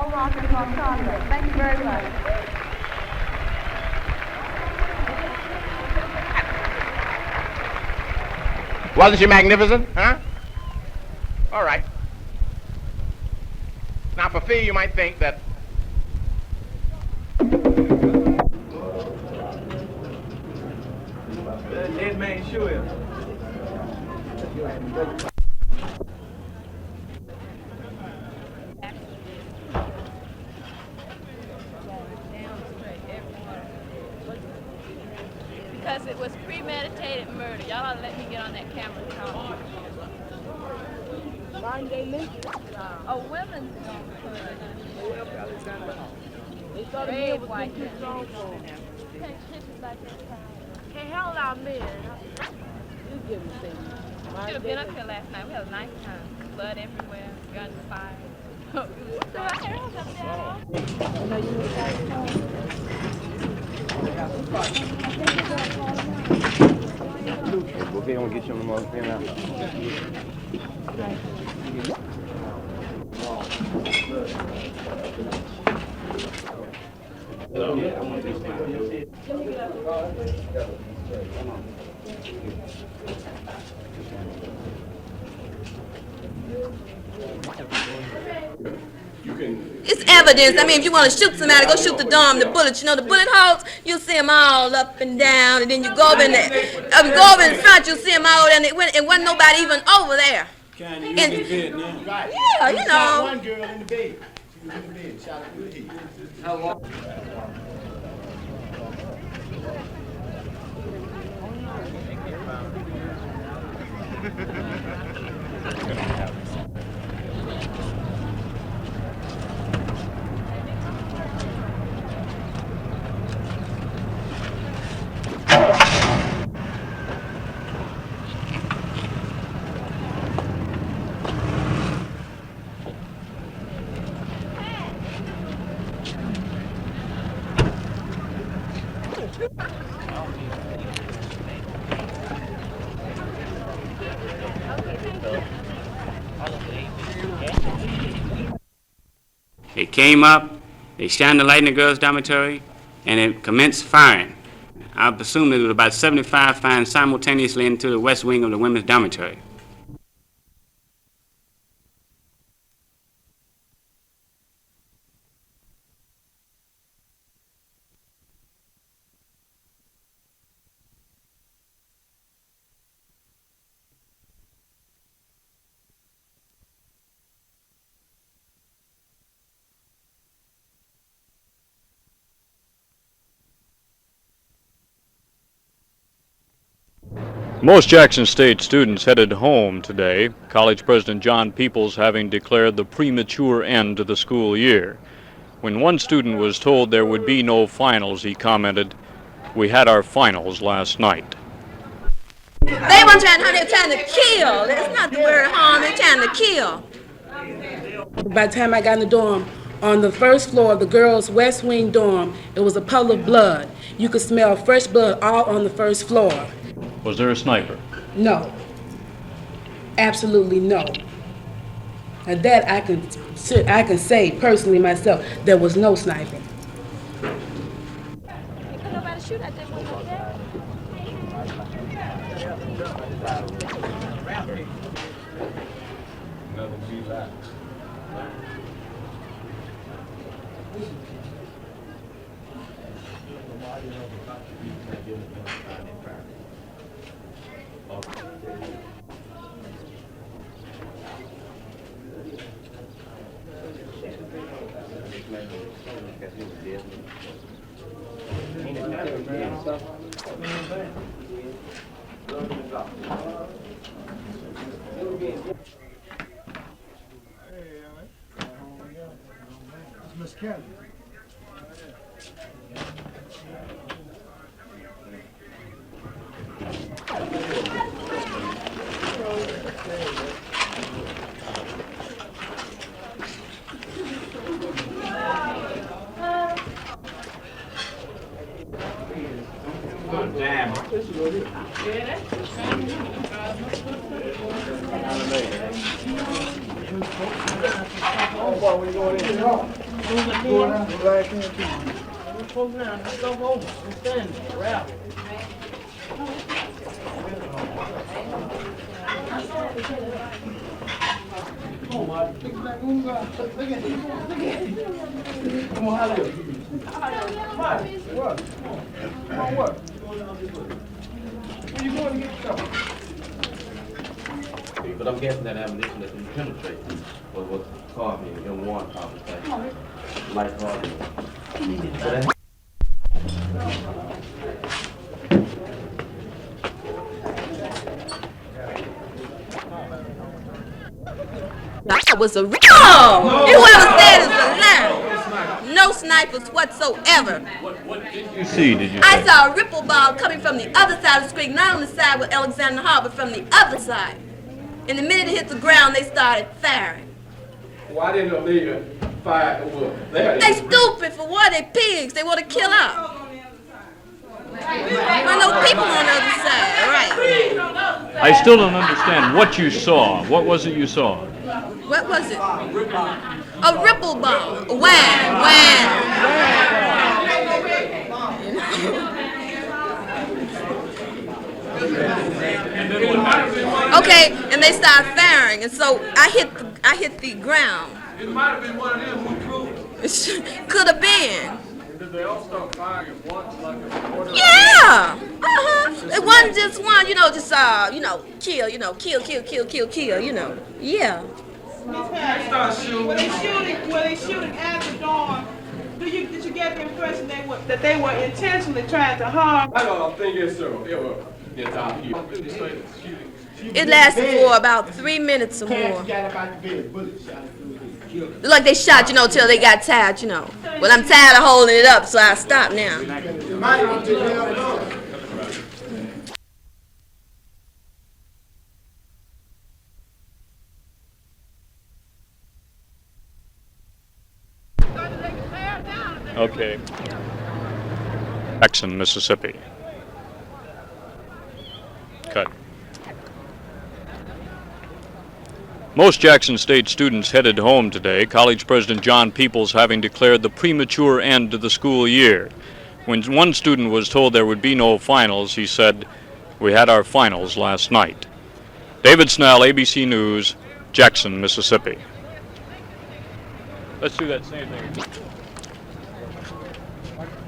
all rockers on Congress. Thank you very much. Wasn't she magnificent, huh? All right. Now, for fee, you might think that dead man sure. Because it was premeditated murder. Y'all ought to let me get on that camera and talk. Oh, women's They thought the men was too strong for them. Can't hold our men. You give them things. Should have been up here last night. We had a nice time. Blood everywhere, guns fired. So I heard up there. okay, I'm gonna get you on the mother pen now. It's evidence. I mean, if you want to shoot somebody, go shoot the dome, the bullets. You know, the bullet holes, you'll see them all up and down, and then you go over in there. Go over in front, you'll see them all, and it wasn't nobody even over there. Kind of in the bed now. Right. Yeah, you know. One girl in the bed. She was in the bed, shot her through the head. How long? They came up, they shined the light in the girls' dormitory, and it commenced firing. I presume it was about 75 firing simultaneously into the west wing of the women's dormitory. Most Jackson State students headed home today, College President John Peoples having declared the premature end to the school year. When one student was told there would be no finals, he commented, "We had our finals last night." They weren't trying to kill. That's not the word harm, they're trying to kill. By the time I got in the dorm, on the first floor of the girls' West Wing dorm, it was a puddle of blood. You could smell fresh blood all on the first floor. Was there a sniper? No. Absolutely no. And that I can say personally myself, there was no sniping. Could nobody shoot at them over there? Miss Kelly. Damn. Oh, boy, we going in. But I'm guessing that ammunition that you penetrate was caused me in one conversation. Like That was a no! Whoever said it's a lie. No snipers whatsoever. What did you see, did you I say? saw a ripple ball coming from the other side of the screen, not on the side with Alexander Hall, but from the other side. And the minute it hit the ground, they started firing. Why didn't they fire? They stupid for what? They pigs. They want to kill us. There are no people on the other side, right? I still don't understand what you saw. What was it you saw? What was it? A ripple ball. Wham. Okay, and they started firing, and so I hit the ground. It might have been one of them who threw. Could have been. Did they all start firing at once, like a order? Yeah. It wasn't just one, just kill, Yeah. They started shooting. Were they shooting at the dorm? Did you get the impression that they were intentionally trying to harm? I don't think it's so. It was out here. It lasted for about 3 minutes or more. Like they shot, till they got tired, Well, I'm tired of holding it up, so I stop now. Okay. Jackson, Mississippi. Cut. Most Jackson State students headed home today, College President John Peoples having declared the premature end to the school year. When one student was told there would be no finals, he said, "We had our finals last night." David Snell, ABC News, Jackson, Mississippi. Let's do that same thing.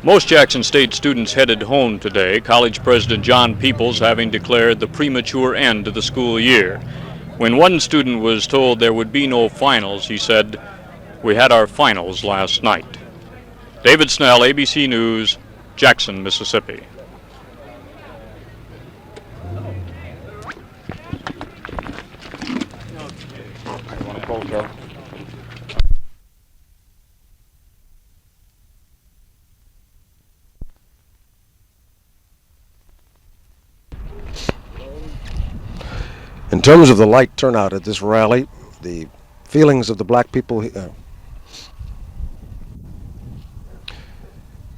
Most Jackson State students headed home today, College President John Peoples having declared the premature end to the school year. When one student was told there would be no finals, he said, "We had our finals last night." David Snell, ABC News, Jackson, Mississippi. In terms of the light turnout at this rally, the feelings of the black people,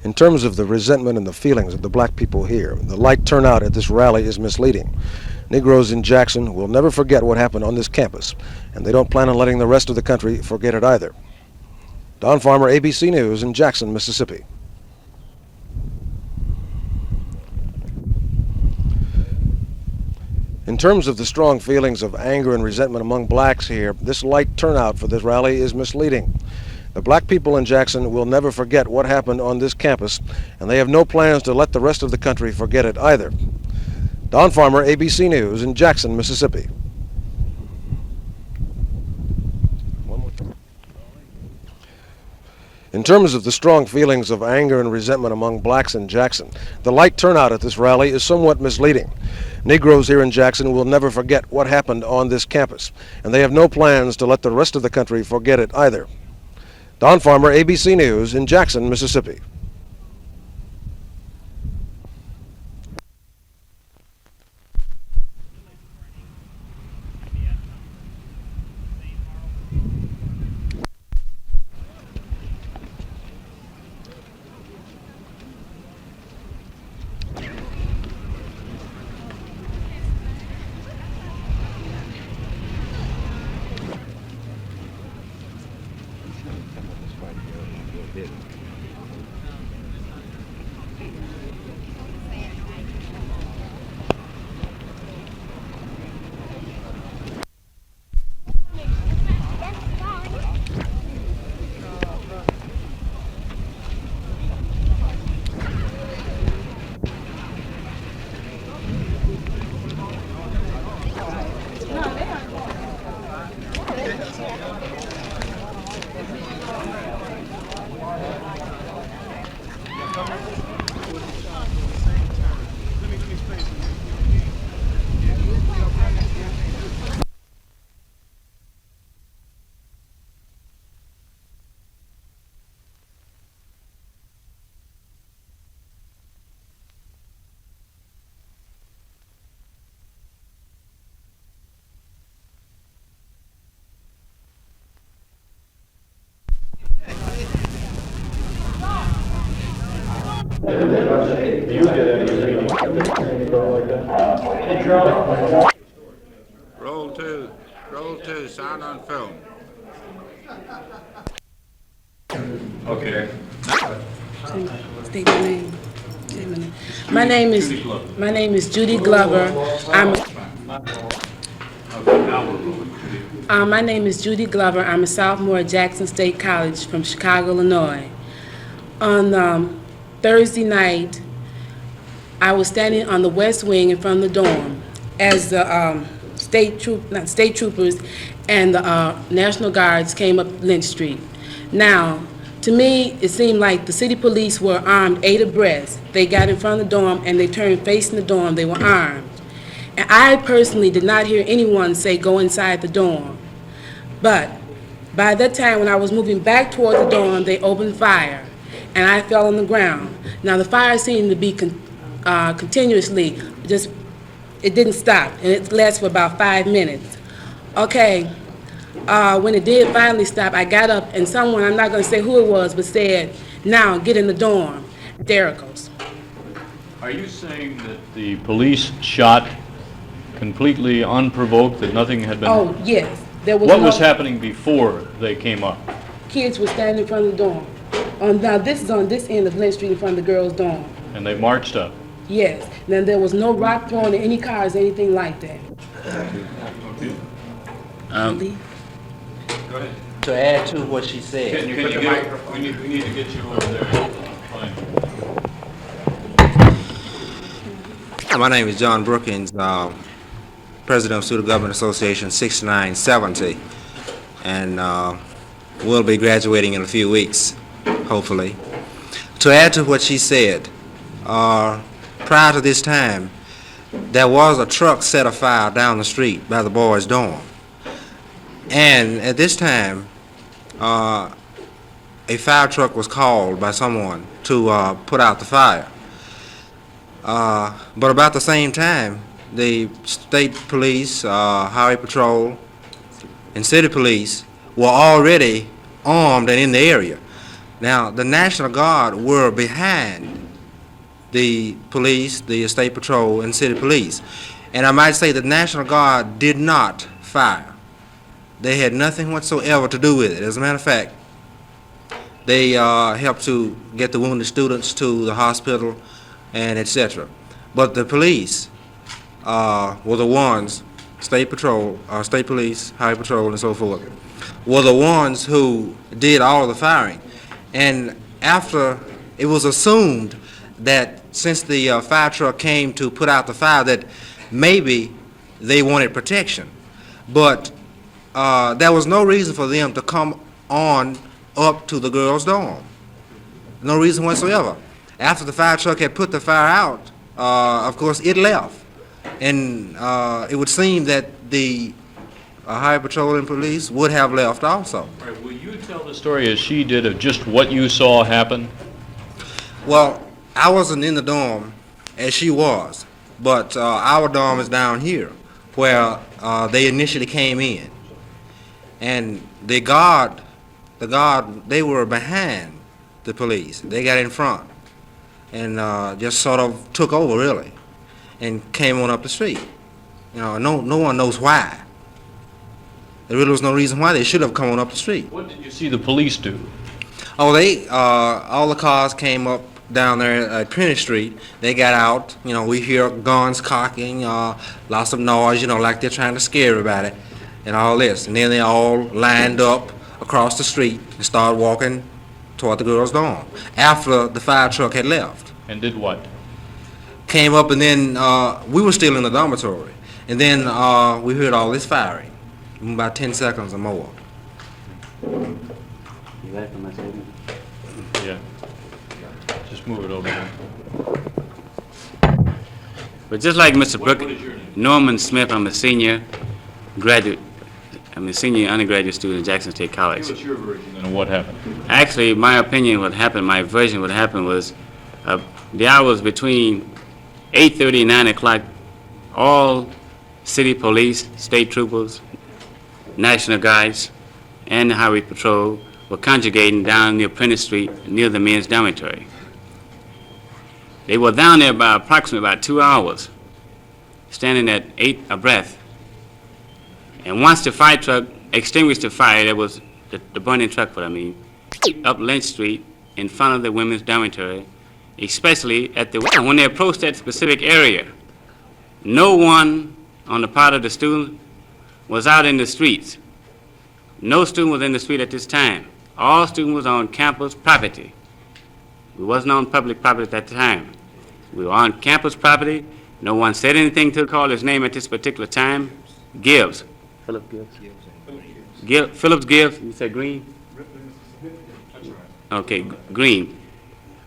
in terms of the resentment and the feelings of the black people here, the light turnout at this rally is misleading. Negroes in Jackson will never forget what happened on this campus, and they don't plan on letting the rest of the country forget it either. Don Farmer, ABC News in Jackson, Mississippi. In terms of the strong feelings of anger and resentment among blacks here, this light turnout for this rally is misleading. The black people in Jackson will never forget what happened on this campus, and they have no plans to let the rest of the country forget it either. Don Farmer, ABC News in Jackson, Mississippi. In terms of the strong feelings of anger and resentment among blacks in Jackson, the light turnout at this rally is somewhat misleading. Negroes here in Jackson will never forget what happened on this campus, and they have no plans to let the rest of the country forget it either. Don Farmer, ABC News in Jackson, Mississippi. Roll two, sound on film. Okay. State my name. State my name. My name is Judy Glover. My name is Judy Glover. I'm a sophomore at Jackson State College from Chicago, Illinois. On Thursday night, I was standing on the west wing in front of the dorm as the state troopers and the National Guards came up Lynch Street. Now, to me, it seemed like the city police were armed 8 abreast. They got in front of the dorm and they turned facing the dorm. They were armed. And I personally did not hear anyone say go inside the dorm. But by that time, when I was moving back toward the dorm, they opened fire and I fell on the ground. Now, the fire seemed to be continuously, it didn't stop, and it lasted for about 5 minutes. Okay, when it did finally stop, I got up, and someone, I'm not going to say who it was, but said, now get in the dorm. There it goes. Are you saying that the police shot completely unprovoked, that nothing had been... Oh, yes. There was what was happening before they came up? Kids were standing in front of the dorm. Now, this is on this end of Lynch Street in front of the girls' dorm. And they marched up? Yes. Then there was no rock thrown in any cars, anything like that. Go ahead. To add to what she said. Can you get, we need to get you over there. Fine. My name is John Brookins, President of Student Government Association 6970, and we'll be graduating in a few weeks, hopefully. To add to what she said, prior to this time, there was a truck set afire down the street by the boys' dorm. And at this time, a fire truck was called by someone to put out the fire. But about the same time, the state police, highway patrol, and city police were already armed and in the area. Now, the National Guard were behind the police, the state patrol, and city police. And I might say the National Guard did not fire. They had nothing whatsoever to do with it. As a matter of fact, they helped to get the wounded students to the hospital and etc. But the police were the ones, state patrol, state police, highway patrol, and so forth, were the ones who did all of the firing. And after, it was assumed that since the fire truck came to put out the fire, that maybe they wanted protection. But there was no reason for them to come on up to the girls' dorm. No reason whatsoever. After the fire truck had put the fire out, of course, it left. And it would seem that the highway patrol and police would have left also. All right, will you tell the story as she did of just what you saw happen? Well, I wasn't in the dorm as she was, but our dorm is down here where they initially came in. And the guard, they were behind the police. They got in front and just sort of took over, really, and came on up the street. You know, no one knows why. There really was no reason why they should have come on up the street. What did you see the police do? Oh, all the cars came up down there at Prince Street. They got out. You know, we hear guns cocking, lots of noise, you know, like they're trying to scare everybody and all this. And then they all lined up across the street and started walking toward the girls' dorm after the fire truck had left. And did what? Came up, and then we were still in the dormitory. And then we heard all this firing, in about 10 seconds or more. You ready for my statement? Yeah. Just move it over here. But just like Mr. Brooke, What is your name? Norman Smith, I'm a senior graduate. I'm a senior undergraduate student at Jackson State College. Give us your version then of what happened. Actually, my opinion, what happened, my version, what happened was the hours between 8:30 and 9 o'clock, all city police, state troopers, National Guards, and the Highway Patrol were congregating down near Prentice Street, near the men's dormitory. They were down there by approximately about 2 hours, standing at 8 abreast. And once the fire truck extinguished the fire, there was the burning truck, up Lynch Street in front of the women's dormitory, especially when they approached that specific area. No one on the part of the student was out in the streets. No student was in the street at this time. All students was on campus property. We wasn't on public property at that time. We were on campus property. No one said anything to call his name at this particular time. Gibbs. Philip Gibbs. Phillips Gibbs. You said Green? Okay, Green.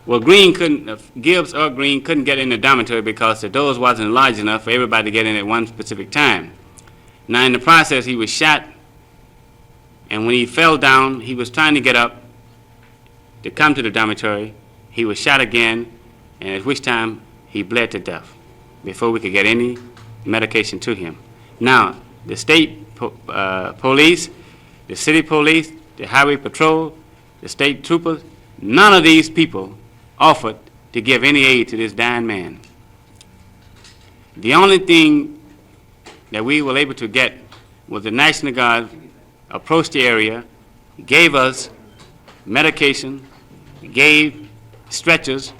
Well, Gibbs or Green couldn't get in the dormitory because the doors wasn't large enough for everybody to get in at one specific time. Now, in the process, he was shot, and when he fell down, he was trying to get up to come to the dormitory. He was shot again, and at which time he bled to death before we could get any medication to him. Now, the state police, the city police, the highway patrol, the state troopers, none of these people offered to give any aid to this dying man. The only thing that we were able to get was the National Guard approached the area, gave us medication, gave stretchers,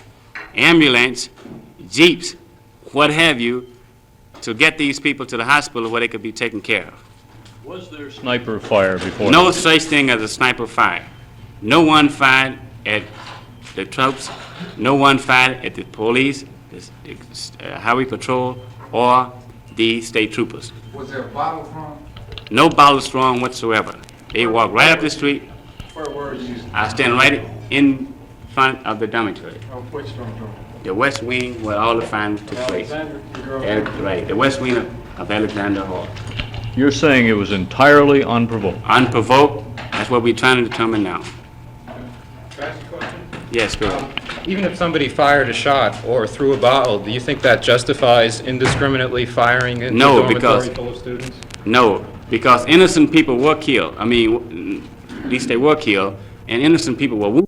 ambulance, jeeps, what have you, to get these people to the hospital where they could be taken care of. Was there sniper fire before? No such thing as a sniper fire. No one fired at the troops, no one fired at the police, the highway patrol, or the state troopers. Was there a bottle thrown? No bottles thrown whatsoever. They walked right up the street. Where were you? I stand right in front of the dormitory. Oh, which dormitory? The west wing where all the firing took place. Right, the west wing of Alexander Hall. You're saying it was entirely unprovoked? Unprovoked, that's what we're trying to determine now. Yes, go ahead. Even if somebody fired a shot or threw a bottle, do you think that justifies indiscriminately firing into a dormitory full of students? No, because innocent people were killed. I mean, at least they were killed, and innocent people were wounded.